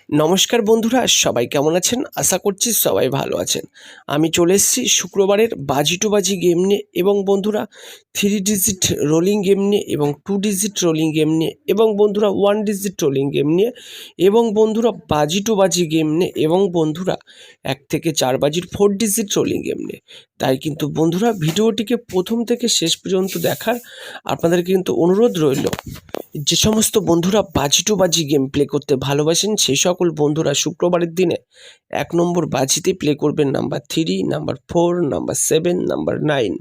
নমস্কার বন্ধুরা, সবাই কেমন আছেন? আশা করছি সবাই ভালো আছেন। আমি চলে এসেছি শুক্রবারের বাজি টু বাজি গেম নিয়ে এবং বন্ধুরা 3 ডিজিট রোলিং গেম নিয়ে এবং 2 ডিজিট রোলিং গেম নিয়ে এবং বন্ধুরা 1 ডিজিট রোলিং গেম নিয়ে এবং বন্ধুরা বাজি টু বাজি গেম নিয়ে এবং বন্ধুরা 1 থেকে 4 বাজির 4 ডিজিট রোলিং গেম নিয়ে। তাই কিন্তু বন্ধুরা ভিডিওটিকে প্রথম থেকে শেষ পর্যন্ত দেখার আপনাদের কিন্তু অনুরোধ রইল। যে সমস্ত বন্ধুরা বাজি টু বাজি গেম প্লে করতে ভালোবাসেন সেই সকল বন্ধুরা শুক্রবারের দিনে 1 নম্বর বাজিতে প্লে করবেন নাম্বার 3, নাম্বার 4, নাম্বার 7, নাম্বার 9।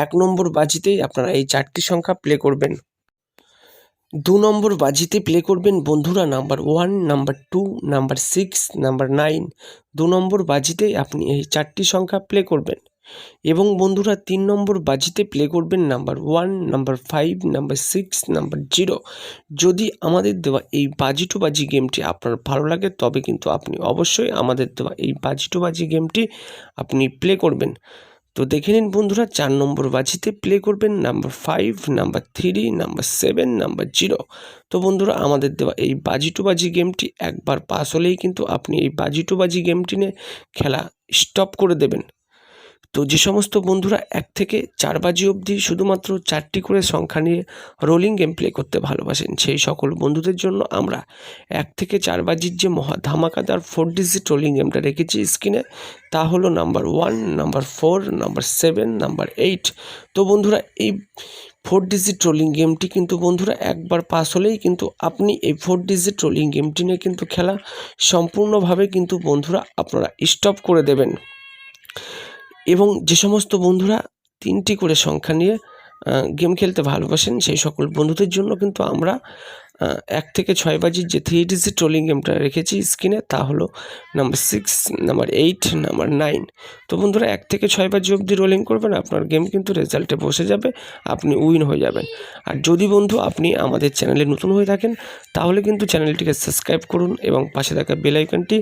1 নম্বর বাজিতেই আপনারা এই 4টি সংখ্যা প্লে করবেন। 2 নম্বর বাজিতে প্লে করবেন বন্ধুরা নাম্বার 1, নাম্বার 2, নাম্বার 6, নাম্বার 9। 2 নম্বর বাজিতেই আপনি এই 4টি সংখ্যা প্লে করবেন এবং বন্ধুরা 3 নম্বর বাজিতে প্লে করবেন নাম্বার 1, নাম্বার 5, নাম্বার 6, নাম্বার 0। যদি আমাদের দেওয়া এই বাজি টু বাজি গেমটি আপনার ভালো লাগে তবে কিন্তু আপনি অবশ্যই আমাদের দেওয়া এই বাজি টু বাজি গেমটি আপনি প্লে করবেন। তো দেখে নিন বন্ধুরা 4 নম্বর বাজিতে প্লে করবেন নাম্বার 5, নাম্বার 3, নাম্বার 7, নাম্বার 0। তো বন্ধুরা আমাদের দেওয়া এই বাজি টু বাজি গেমটি একবার পাস হলেই কিন্তু আপনি এই বাজি টু বাজি গেমটি নিয়ে খেলা স্টপ করে দেবেন। তো যে সমস্ত বন্ধুরা 1 থেকে 4 বাজি অবধি শুধুমাত্র 4টি করে সংখ্যা নিয়ে রোলিং গেম প্লে করতে ভালোবাসেন সেই সকল বন্ধুদের জন্য আমরা 1 থেকে 4 বাজির যে মহা ধামাকাদার 4 ডিজিট রোলিং গেমটা রেখেছি স্ক্রিনে, তা হলো নাম্বার 1, নাম্বার 4, নাম্বার 7, নাম্বার 8। তো বন্ধুরা এই 4 ডিজিট রোলিং গেমটি কিন্তু বন্ধুরা একবার পাস হলেই কিন্তু আপনি এই 4 ডিজিট রোলিং গেমটি নিয়ে কিন্তু খেলা সম্পূর্ণভাবে কিন্তু বন্ধুরা আপনারা স্টপ করে দেবেন। এবং যে সমস্ত বন্ধুরা 3টি করে সংখ্যা নিয়ে গেম খেলতে ভালোবাসেন সেই সকল বন্ধুদের জন্য কিন্তু আমরা 1 থেকে 6 বাজির যে 3 ডিজিট রোলিং গেমটা রেখেছি স্ক্রিনে, তা হলো নাম্বার 6, নাম্বার 8, নাম্বার 9। তো বন্ধুরা 1 থেকে 6 বাজি অবধি রোলিং করবেন, আপনার গেম কিন্তু রেজাল্টে বসে যাবে, আপনি উইন হয়ে যাবেন। আর যদি বন্ধু আপনি আমাদের চ্যানেলে নতুন হয়ে থাকেন তাহলে কিন্তু চ্যানেলটিকে সাবস্ক্রাইব করুন এবং পাশে থাকা বেল আইকনটি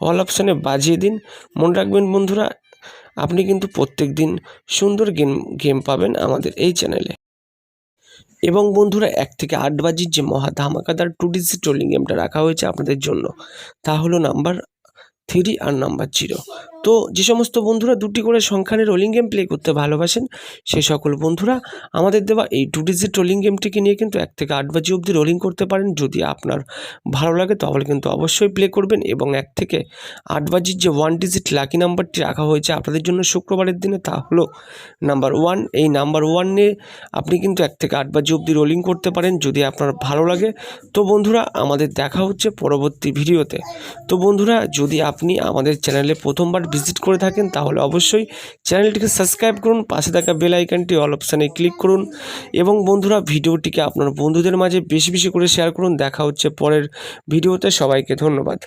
অল অপশানে বাজিয়ে দিন। মনে রাখবেন বন্ধুরা, আপনি কিন্তু প্রত্যেক দিন সুন্দর গেম পাবেন আমাদের এই চ্যানেলে। এবং বন্ধুরা 1 থেকে 8 বাজির যে মহা ধামাকাদার 2 ডিজিট রোলিং গেমটা রাখা হয়েছে আপনাদের জন্য, তা হলো নাম্বার 3 আর নাম্বার 0। তো যে সমস্ত বন্ধুরা 2টি করে সংখ্যা নিয়ে রোলিং গেম প্লে করতে ভালোবাসেন সেই সকল বন্ধুরা আমাদের দেওয়া এই 2 ডিজিট রোলিং গেমটিকে নিয়ে কিন্তু 1 থেকে 8 বাজি অবধি রোলিং করতে পারেন। যদি আপনার ভালো লাগে তাহলে কিন্তু অবশ্যই প্লে করবেন। এবং 1 থেকে 8 বাজির যে 1 ডিজিট লাকি নাম্বারটি রাখা হয়েছে আপনাদের জন্য শুক্রবারের দিনে, তা হলো নাম্বার 1। এই নাম্বার 1 নিয়ে আপনি কিন্তু 1 থেকে 8 বাজি অবধি রোলিং করতে পারেন যদি আপনার ভালো লাগে। তো বন্ধুরা আমাদের দেখা হচ্ছে পরবর্তী ভিডিওতে। তো বন্ধুরা যদি আপনি আমাদের চ্যানেলে প্রথমবার ভিজিট করে থাকেন তাহলে অবশ্যই চ্যানেলটিকে সাবস্ক্রাইব করুন, পাশে থাকা বেল আইকনটি অল অপশানে ক্লিক করুন এবং বন্ধুরা ভিডিওটিকে আপনার বন্ধুদের মাঝে বেশি বেশি করে শেয়ার করুন। দেখা হচ্ছে পরের ভিডিওতে, সবাইকে ধন্যবাদ।